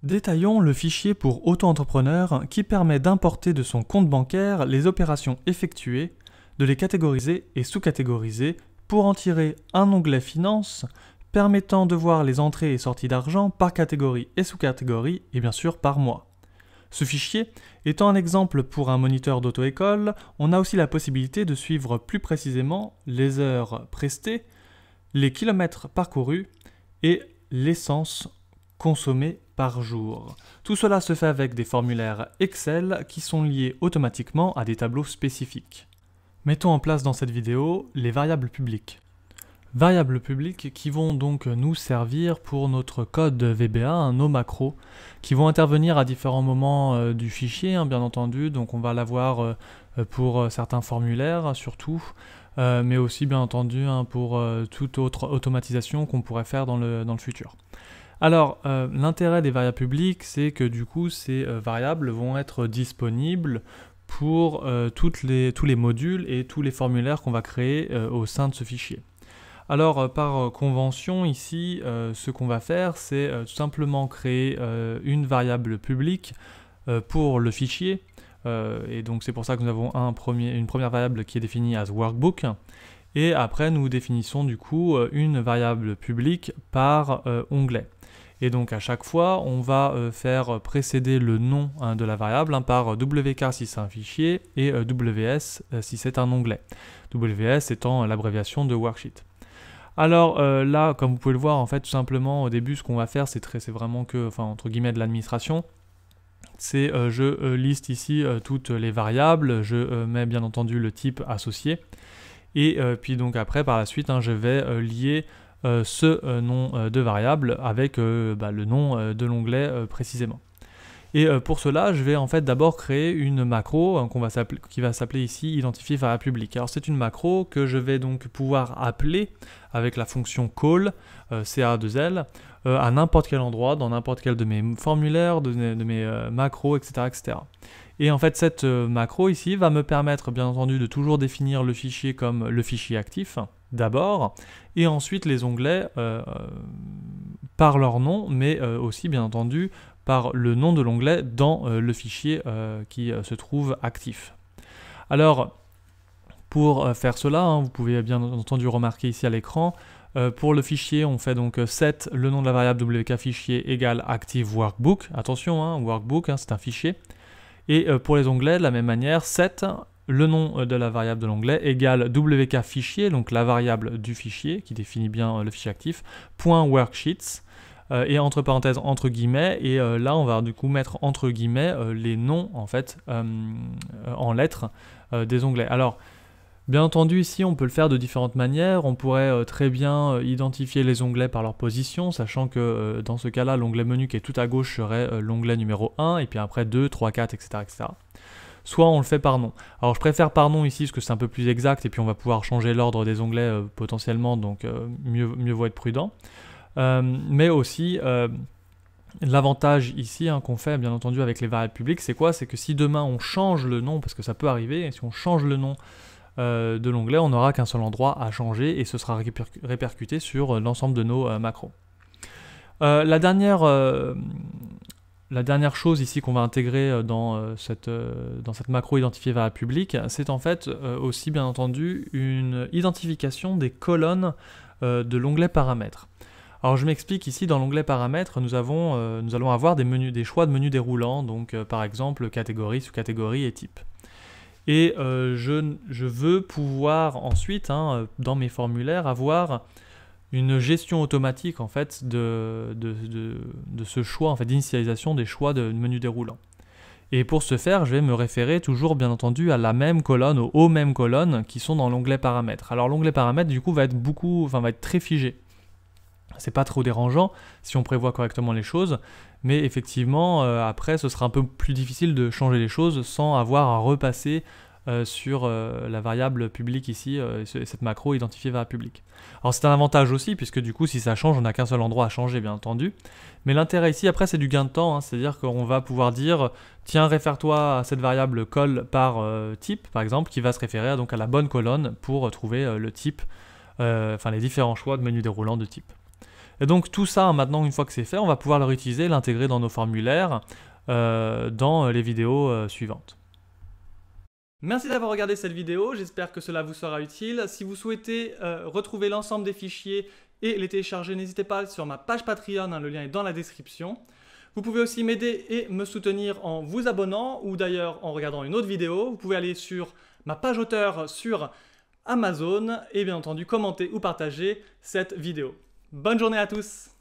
Détaillons le fichier pour auto-entrepreneur qui permet d'importer de son compte bancaire les opérations effectuées, de les catégoriser et sous-catégoriser pour en tirer un onglet Finances permettant de voir les entrées et sorties d'argent par catégorie et sous-catégorie et bien sûr par mois. Ce fichier étant un exemple pour un moniteur d'auto-école, on a aussi la possibilité de suivre plus précisément les heures prestées, les kilomètres parcourus et l'essence consommée par jour. Tout cela se fait avec des formulaires Excel qui sont liés automatiquement à des tableaux spécifiques. Mettons en place dans cette vidéo les variables publiques. Variables publiques qui vont donc nous servir pour notre code VBA, nos macros, qui vont intervenir à différents moments du fichier, bien entendu. Donc on va l'avoir pour certains formulaires surtout, mais aussi bien entendu pour toute autre automatisation qu'on pourrait faire dans le futur. Alors, l'intérêt des variables publiques, c'est que du coup, ces variables vont être disponibles pour tous les modules et tous les formulaires qu'on va créer au sein de ce fichier. Alors, par convention, ici, ce qu'on va faire, c'est tout simplement créer une variable publique pour le fichier. Et donc, c'est pour ça que nous avons une première variable qui est définie as workbook. Et après, nous définissons du coup une variable publique par onglet. Et donc à chaque fois, on va faire précéder le nom de la variable par WK si c'est un fichier et WS si c'est un onglet. WS étant l'abréviation de worksheet. Alors là, comme vous pouvez le voir, en fait, tout simplement au début, ce qu'on va faire, c'est vraiment que, entre guillemets, de l'administration. C'est je liste ici toutes les variables, je mets bien entendu le type associé. Et puis donc après, par la suite, je vais lier ce nom de variable avec le nom de l'onglet précisément. Et pour cela, je vais en fait d'abord créer une macro qui va s'appeler ici identifier variable publique. Alors c'est une macro que je vais donc pouvoir appeler avec la fonction call, CA2L, à n'importe quel endroit, dans n'importe quel de mes formulaires, de mes macros, etc., etc. Et en fait, cette macro ici va me permettre bien entendu de toujours définir le fichier comme le fichier actif, d'abord, et ensuite les onglets par leur nom, mais aussi bien entendu par le nom de l'onglet dans le fichier qui se trouve actif. Alors, pour faire cela, vous pouvez bien entendu remarquer ici à l'écran, pour le fichier, on fait donc set le nom de la variable wk fichier égale active workbook. Attention, workbook, c'est un fichier. Et pour les onglets, de la même manière, set le nom de la variable de l'onglet égale wk fichier, donc la variable du fichier qui définit bien le fichier actif, .worksheets, et entre parenthèses entre guillemets, et là on va du coup mettre entre guillemets les noms en fait en lettres des onglets. Alors bien entendu ici on peut le faire de différentes manières, on pourrait très bien identifier les onglets par leur position, sachant que dans ce cas-là l'onglet menu qui est tout à gauche serait l'onglet numéro 1, et puis après 2, 3, 4, etc., etc. Soit on le fait par nom. Alors je préfère par nom ici parce que c'est un peu plus exact et puis on va pouvoir changer l'ordre des onglets potentiellement, donc mieux vaut être prudent. Mais aussi l'avantage ici qu'on fait bien entendu avec les variables publiques, c'est quoi? C'est que si demain on change le nom, parce que ça peut arriver, et si on change le nom de l'onglet, on n'aura qu'un seul endroit à changer et ce sera répercuté sur l'ensemble de nos macros. La dernière chose ici qu'on va intégrer dans cette macro identifier variable publique, c'est en fait aussi bien entendu une identification des colonnes de l'onglet paramètres. Alors je m'explique ici, dans l'onglet paramètres, nous allons avoir des choix de menus déroulants, donc par exemple catégorie, sous-catégorie et type. Et je veux pouvoir ensuite, dans mes formulaires, avoir une gestion automatique en fait de ce choix, en fait, d'initialisation des choix de menus déroulants. Et pour ce faire, je vais me référer toujours bien entendu à la même colonne, aux mêmes colonnes qui sont dans l'onglet paramètres. Alors l'onglet paramètres du coup va être très figé. C'est pas trop dérangeant si on prévoit correctement les choses, mais effectivement après ce sera un peu plus difficile de changer les choses sans avoir à repasser sur la variable publique ici, cette macro identifier variable publique. Alors c'est un avantage aussi, puisque du coup si ça change, on n'a qu'un seul endroit à changer bien entendu, mais l'intérêt ici après c'est du gain de temps, c'est-à-dire qu'on va pouvoir dire tiens, réfère-toi à cette variable call par type par exemple, qui va se référer donc à la bonne colonne pour trouver le type, les différents choix de menu déroulant de type. Et donc tout ça, maintenant, une fois que c'est fait, on va pouvoir le réutiliser, l'intégrer dans nos formulaires, dans les vidéos suivantes. Merci d'avoir regardé cette vidéo, j'espère que cela vous sera utile. Si vous souhaitez retrouver l'ensemble des fichiers et les télécharger, n'hésitez pas sur ma page Patreon, le lien est dans la description. Vous pouvez aussi m'aider et me soutenir en vous abonnant ou d'ailleurs en regardant une autre vidéo. Vous pouvez aller sur ma page auteur sur Amazon et bien entendu commenter ou partager cette vidéo. Bonne journée à tous!